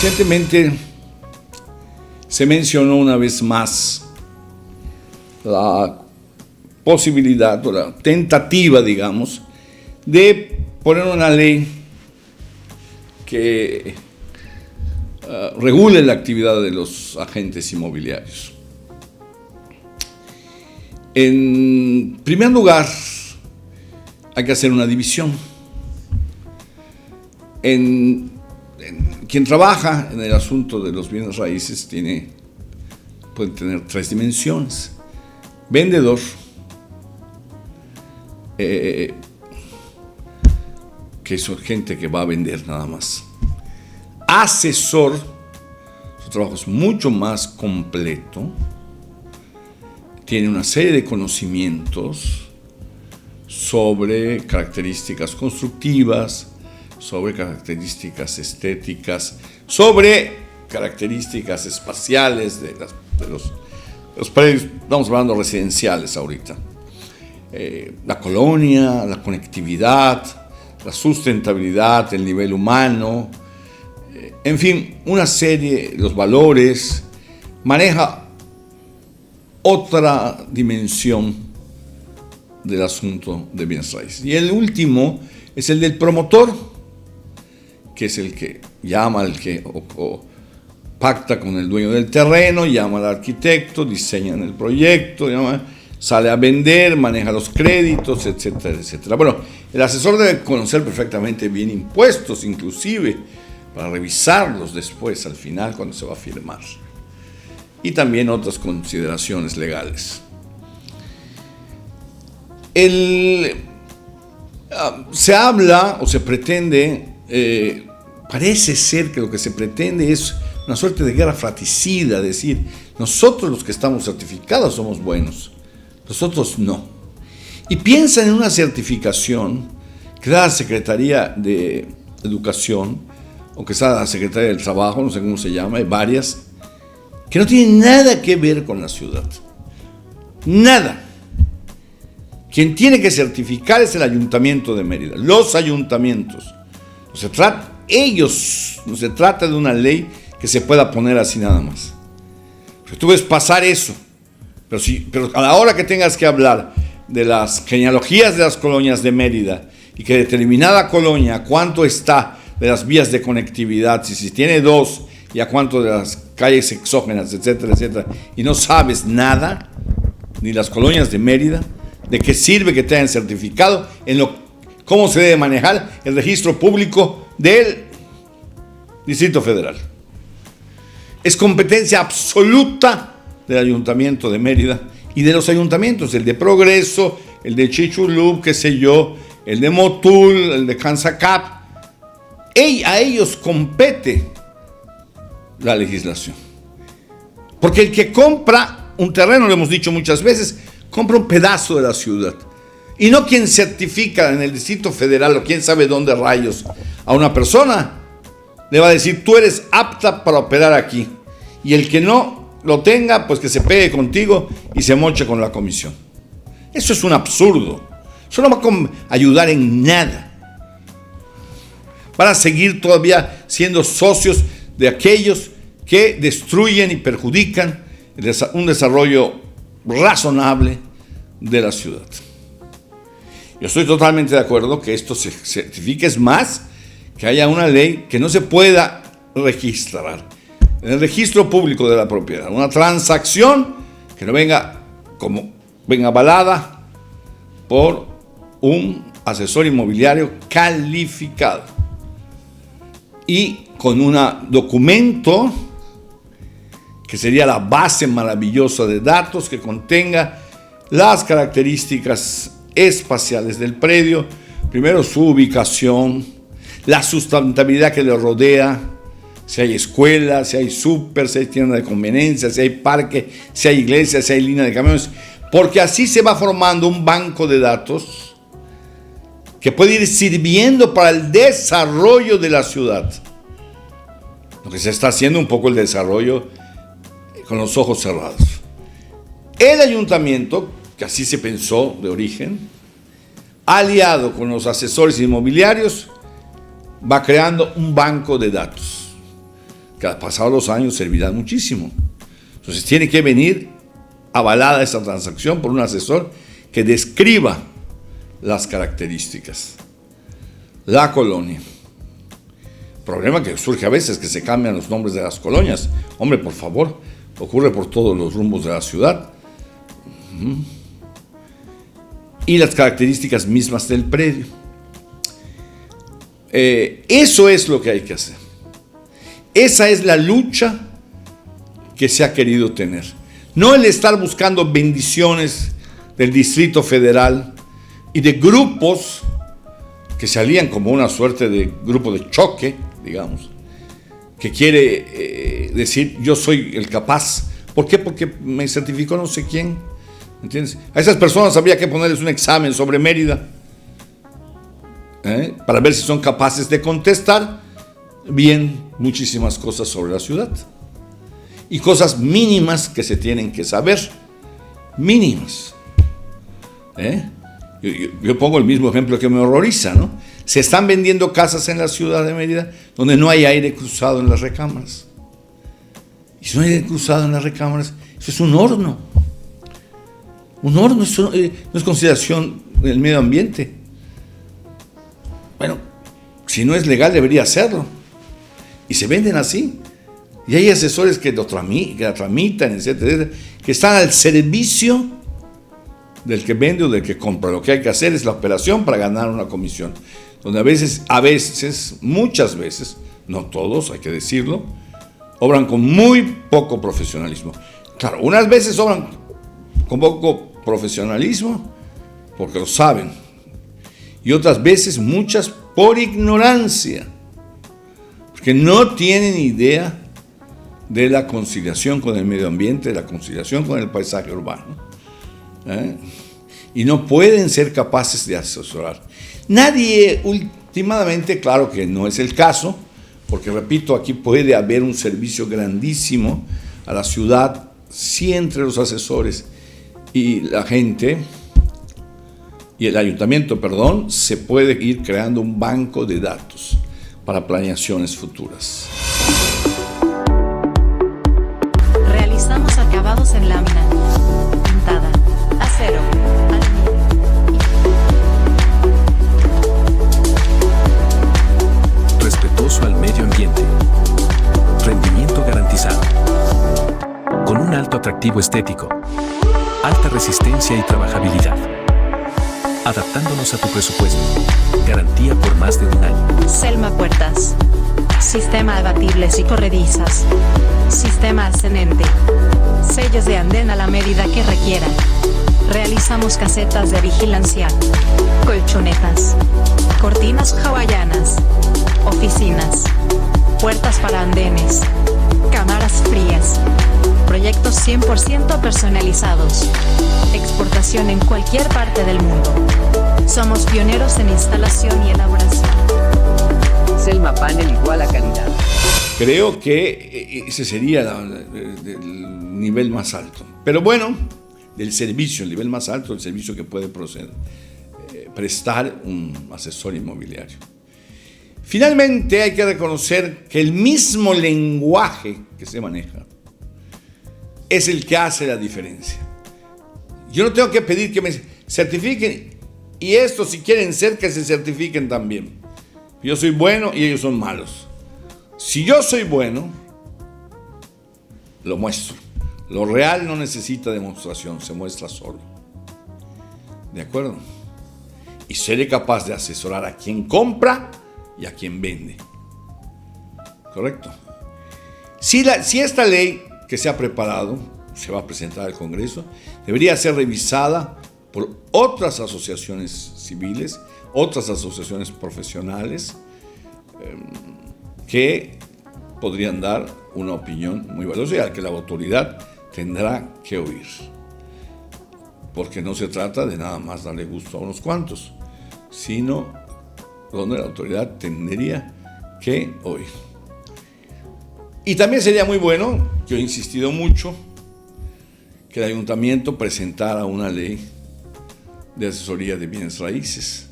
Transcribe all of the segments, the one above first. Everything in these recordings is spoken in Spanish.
Recientemente se mencionó una vez más la posibilidad o la tentativa, digamos, de poner una ley que regule la actividad de los agentes inmobiliarios. En primer lugar, hay que hacer una división. Quien trabaja en el asunto de los bienes raíces puede tener tres dimensiones: vendedor, que es gente que va a vender nada más; asesor, su trabajo es mucho más completo, tiene una serie de conocimientos sobre características constructivas, sobre características estéticas, sobre características espaciales de los predios, estamos hablando residenciales ahorita, la colonia, la conectividad, la sustentabilidad, el nivel humano, en fin, una serie, los valores, maneja otra dimensión del asunto de bienes raíces. Y el último es el del promotor, que es el que llama o pacta con el dueño del terreno, llama al arquitecto, diseña el proyecto, sale a vender, maneja los créditos, etcétera, etcétera. Bueno, el asesor debe conocer perfectamente bien impuestos, inclusive, para revisarlos después, al final, cuando se va a firmar. Y también otras consideraciones legales. Se habla o se pretende, parece ser que lo que se pretende es una suerte de guerra fratricida, es decir, nosotros los que estamos certificados somos buenos, nosotros no. Y piensan en una certificación que da la Secretaría de Educación, o que da la Secretaría del Trabajo, no sé cómo se llama, hay varias, que no tienen nada que ver con la ciudad. Nada. Quien tiene que certificar es el Ayuntamiento de Mérida, los ayuntamientos. No se trata de una ley que se pueda poner así nada más. Porque tú ves pasar eso, pero a la hora que tengas que hablar de las genealogías de las colonias de Mérida y que determinada colonia, cuánto está de las vías de conectividad, si tiene 2 y a cuánto de las calles exógenas, etcétera, etcétera, y no sabes nada, ni las colonias de Mérida, ¿de qué sirve que te hayan certificado cómo se debe manejar el registro público del Distrito Federal? Es competencia absoluta del Ayuntamiento de Mérida y de los ayuntamientos, el de Progreso, el de Chichulub, qué sé yo, el de Motul, el de Cansacap. A ellos compete la legislación. Porque el que compra un terreno, lo hemos dicho muchas veces, compra un pedazo de la ciudad. Y no quien certifica en el Distrito Federal o quién sabe dónde rayos a una persona, le va a decir: tú eres apta para operar aquí. Y el que no lo tenga, pues que se pegue contigo y se moche con la comisión. Eso es un absurdo. Eso no va a ayudar en nada. Van a seguir todavía siendo socios de aquellos que destruyen y perjudican un desarrollo razonable de la ciudad. Yo estoy totalmente de acuerdo que esto se certifique, es más, que haya una ley que no se pueda registrar en el registro público de la propiedad, una transacción que no venga avalada por un asesor inmobiliario calificado y con un documento que sería la base maravillosa de datos que contenga las características espaciales del predio, primero su ubicación, la sustentabilidad que le rodea, si hay escuela, si hay súper, si hay tienda de conveniencia, si hay parque, si hay iglesia, si hay línea de camiones, porque así se va formando un banco de datos que puede ir sirviendo para el desarrollo de la ciudad. Lo que se está haciendo un poco el desarrollo con los ojos cerrados. El ayuntamiento, que así se pensó de origen, aliado con los asesores inmobiliarios, va creando un banco de datos que pasado los años servirán muchísimo. Entonces tiene que venir avalada esa transacción por un asesor que describa las características. La colonia. Problema que surge a veces, que se cambian los nombres de las colonias. Hombre, por favor, ocurre por todos los rumbos de la ciudad. Y las características mismas del predio. Eso es lo que hay que hacer. Esa es la lucha que se ha querido tener. No el estar buscando bendiciones del Distrito Federal y de grupos que se alían como una suerte de grupo de choque, digamos, que quiere decir yo soy el capaz. ¿Por qué? Porque me certificó no sé quién. ¿Entiendes? A esas personas habría que ponerles un examen sobre Mérida para ver si son capaces de contestar bien muchísimas cosas sobre la ciudad. Y cosas mínimas que se tienen que saber. Mínimas. Yo pongo el mismo ejemplo que me horroriza, ¿no? Se están vendiendo casas en la ciudad de Mérida donde no hay aire cruzado en las recámaras. Y si no hay aire cruzado en las recámaras, eso es un horno. Un horno, eso no es consideración del medio ambiente. Bueno, si no es legal debería hacerlo. Y se venden así. Y hay asesores que la tramitan, etcétera, que están al servicio del que vende o del que compra. Lo que hay que hacer es la operación para ganar una comisión. Donde a veces, muchas veces, no todos, hay que decirlo, obran con muy poco profesionalismo. Claro, unas veces obran con poco profesionalismo porque lo saben. Y otras veces, muchas, por ignorancia. Porque no tienen idea de la conciliación con el medio ambiente, de la conciliación con el paisaje urbano. Y no pueden ser capaces de asesorar. Nadie, últimamente, claro que no es el caso, porque repito, aquí puede haber un servicio grandísimo a la ciudad, si entre los asesores y la gente, y el ayuntamiento, se puede ir creando un banco de datos para planeaciones futuras. Realizamos acabados en lámina, pintada, acero, aluminio. Respetuoso al medio ambiente. Rendimiento garantizado. Con un alto atractivo estético. Alta resistencia y trabajabilidad. Adaptándonos a tu presupuesto. Garantía por más de un año. Selma Puertas. Sistema abatibles y corredizas. Sistema ascendente. Sellos de andén a la medida que requieran. Realizamos casetas de vigilancia. Colchonetas. Cortinas hawaianas. Oficinas. Puertas para andenes. Cámaras frías. Proyectos 100% personalizados. Exportación en cualquier parte del mundo. Somos pioneros en instalación y elaboración. Selma Panel igual a calidad. Creo que ese sería el nivel más alto. Pero bueno, del servicio, el nivel más alto del servicio que puede prestar un asesor inmobiliario. Finalmente hay que reconocer que el mismo lenguaje que se maneja es el que hace la diferencia. Yo no tengo que pedir que me certifiquen, y estos, si quieren ser, que se certifiquen también. Yo soy bueno y ellos son malos. Si yo soy bueno, lo muestro. Lo real no necesita demostración, se muestra solo. ¿De acuerdo? Y seré capaz de asesorar a quien compra y a quien vende. ¿Correcto? Si esta ley que se ha preparado, se va a presentar al Congreso, debería ser revisada por otras asociaciones civiles, otras asociaciones profesionales, que podrían dar una opinión muy valiosa y a la que la autoridad tendrá que oír. Porque no se trata de nada más darle gusto a unos cuantos, sino donde la autoridad tendría que oír. Y también sería muy bueno, yo he insistido mucho, que el ayuntamiento presentara una ley de asesoría de bienes raíces,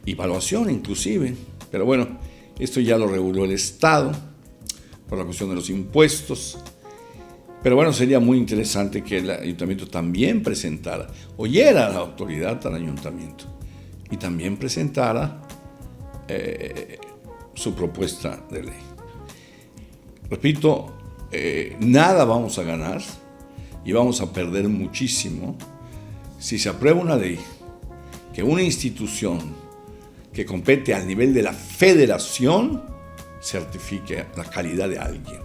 evaluación inclusive, pero bueno, esto ya lo reguló el Estado, por la cuestión de los impuestos. Pero bueno, sería muy interesante que el ayuntamiento también presentara, oyera a la autoridad, al ayuntamiento, y también presentara su propuesta de ley. Repito, nada vamos a ganar y vamos a perder muchísimo si se aprueba una ley que una institución que compete al nivel de la federación certifique la calidad de alguien.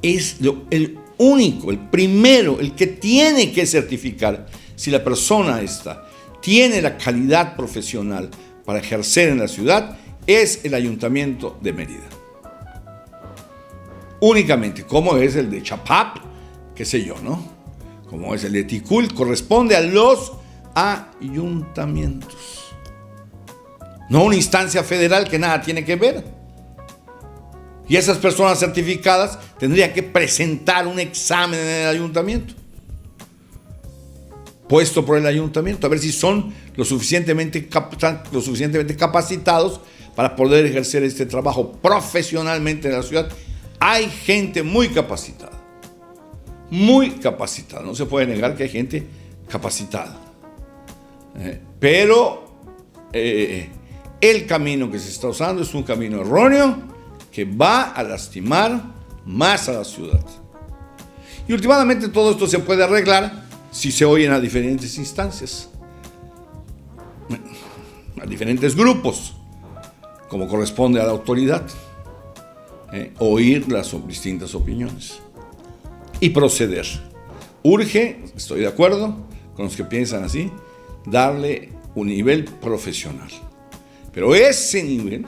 Es el único, el primero, el que tiene que certificar si la persona esta tiene la calidad profesional para ejercer en la ciudad, es el Ayuntamiento de Mérida. Únicamente, como es el de Chapap, qué sé yo, ¿no? Como es el de Ticul, corresponde a los ayuntamientos. No una instancia federal que nada tiene que ver. Y esas personas certificadas tendrían que presentar un examen en el ayuntamiento, puesto por el ayuntamiento, a ver si son lo suficientemente capacitados para poder ejercer este trabajo profesionalmente en la ciudad. Hay gente muy capacitada, no se puede negar que hay gente capacitada, pero el camino que se está usando es un camino erróneo que va a lastimar más a la ciudad. Y últimamente todo esto se puede arreglar si se oyen a diferentes instancias, a diferentes grupos, como corresponde a la autoridad, oír las distintas opiniones y proceder. Urge, estoy de acuerdo con los que piensan así, darle un nivel profesional. Pero ese nivel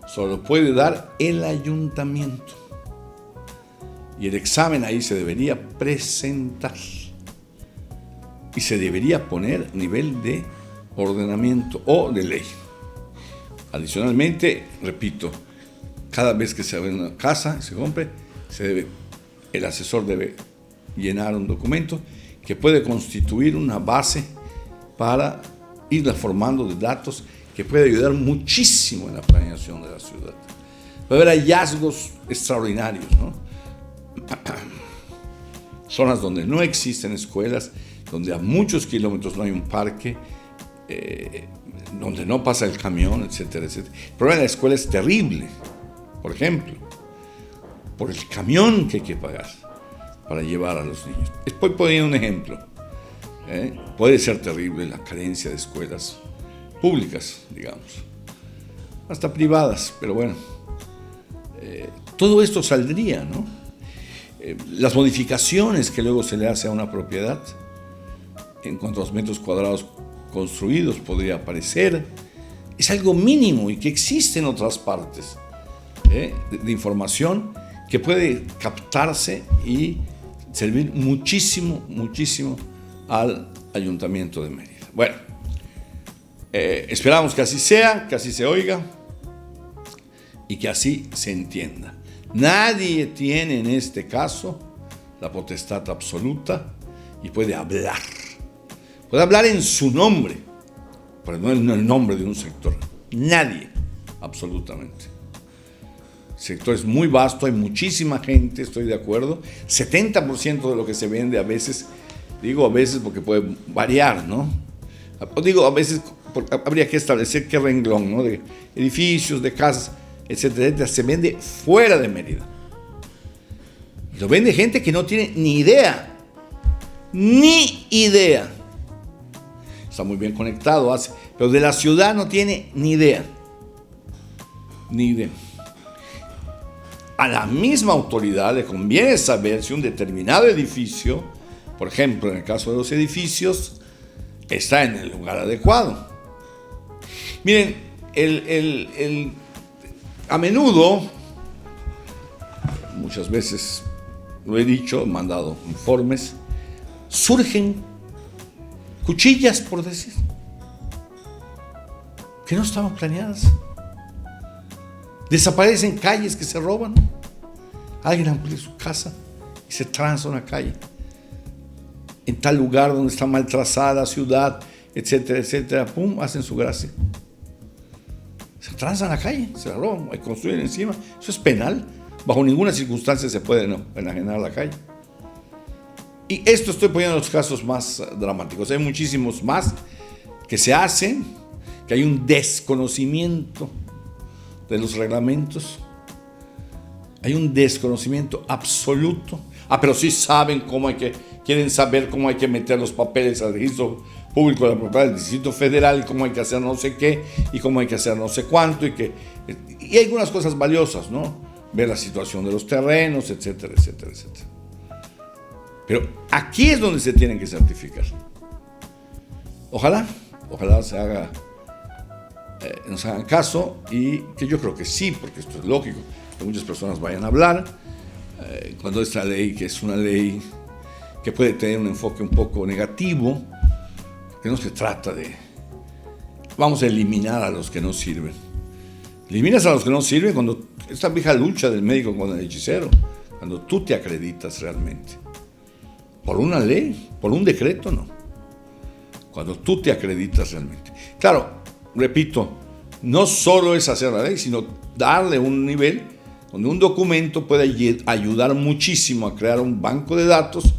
solo puede dar el ayuntamiento. Y el examen ahí se debería presentar. Y se debería poner nivel de ordenamiento o de ley. Adicionalmente, repito, cada vez que se abre una casa, se compre, el asesor debe llenar un documento que puede constituir una base para ir formando de datos que puede ayudar muchísimo en la planeación de la ciudad. Va a haber hallazgos extraordinarios, ¿no? Zonas donde no existen escuelas, donde a muchos kilómetros no hay un parque, donde no pasa el camión, etcétera, etcétera. El problema de la escuela es terrible, por ejemplo, por el camión que hay que pagar para llevar a los niños. Estoy poniendo un ejemplo. Puede ser terrible la carencia de escuelas públicas, digamos, hasta privadas, pero bueno, todo esto saldría, ¿no? Las modificaciones que luego se le hace a una propiedad en cuanto a los metros cuadrados construidos podría aparecer, es algo mínimo y que existe en otras partes de información que puede captarse y servir muchísimo, muchísimo al Ayuntamiento de Mérida. Bueno, esperamos que así sea, que así se oiga y que así se entienda. Nadie tiene en este caso la potestad absoluta y puede hablar. Puede hablar en su nombre, pero no en el nombre de un sector. Nadie, absolutamente. El sector es muy vasto, hay muchísima gente, estoy de acuerdo. 70% de lo que se vende a veces, digo a veces porque puede variar, ¿no? Digo a veces porque habría que establecer qué renglón, ¿no? De edificios, de casas, etcétera, etcétera, se vende fuera de Mérida. Y lo vende gente que no tiene ni idea. Ni idea. Está muy bien conectado, pero de la ciudad no tiene ni idea. Ni idea. A la misma autoridad le conviene saber si un determinado edificio, por ejemplo, en el caso de los edificios, está en el lugar adecuado. Miren, a menudo, muchas veces lo he dicho, he mandado informes, surgen cuchillas, por decir, que no estaban planeadas. Desaparecen calles que se roban. Alguien amplía su casa y se tranza una calle en tal lugar donde está mal trazada ciudad, etcétera, etcétera. Pum, hacen su gracia. Se tranzan la calle, se la roban, construyen encima. Eso es penal. Bajo ninguna circunstancia se puede enajenar la calle. Y esto estoy poniendo los casos más dramáticos. Hay muchísimos más que se hacen, que hay un desconocimiento de los reglamentos. Hay un desconocimiento absoluto. Pero sí saben quieren saber cómo hay que meter los papeles al registro público de la propiedad del Distrito Federal y cómo hay que hacer no sé qué y cómo hay que hacer no sé cuánto y hay algunas cosas valiosas, ¿no? Ver la situación de los terrenos, etcétera, etcétera, etcétera. Pero aquí es donde se tienen que certificar. Ojalá nos hagan caso y que yo creo que sí, porque esto es lógico, que muchas personas vayan a hablar cuando esta ley, que es una ley que puede tener un enfoque un poco negativo, que no se trata de vamos a eliminar a los que no sirven. Eliminas a los que no sirven cuando esta vieja lucha del médico con el hechicero, cuando tú te acreditas realmente. Por una ley, por un decreto, no. Cuando tú te acreditas realmente. Claro, repito, no solo es hacer la ley, sino darle un nivel donde un documento puede ayudar muchísimo a crear un banco de datos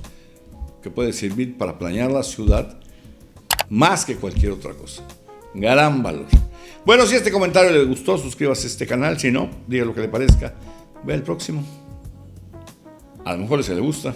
que puede servir para planear la ciudad más que cualquier otra cosa. Gran valor. Bueno, si este comentario le gustó, suscríbase a este canal. Si no, diga lo que le parezca. Ve el próximo. A lo mejor se le gusta.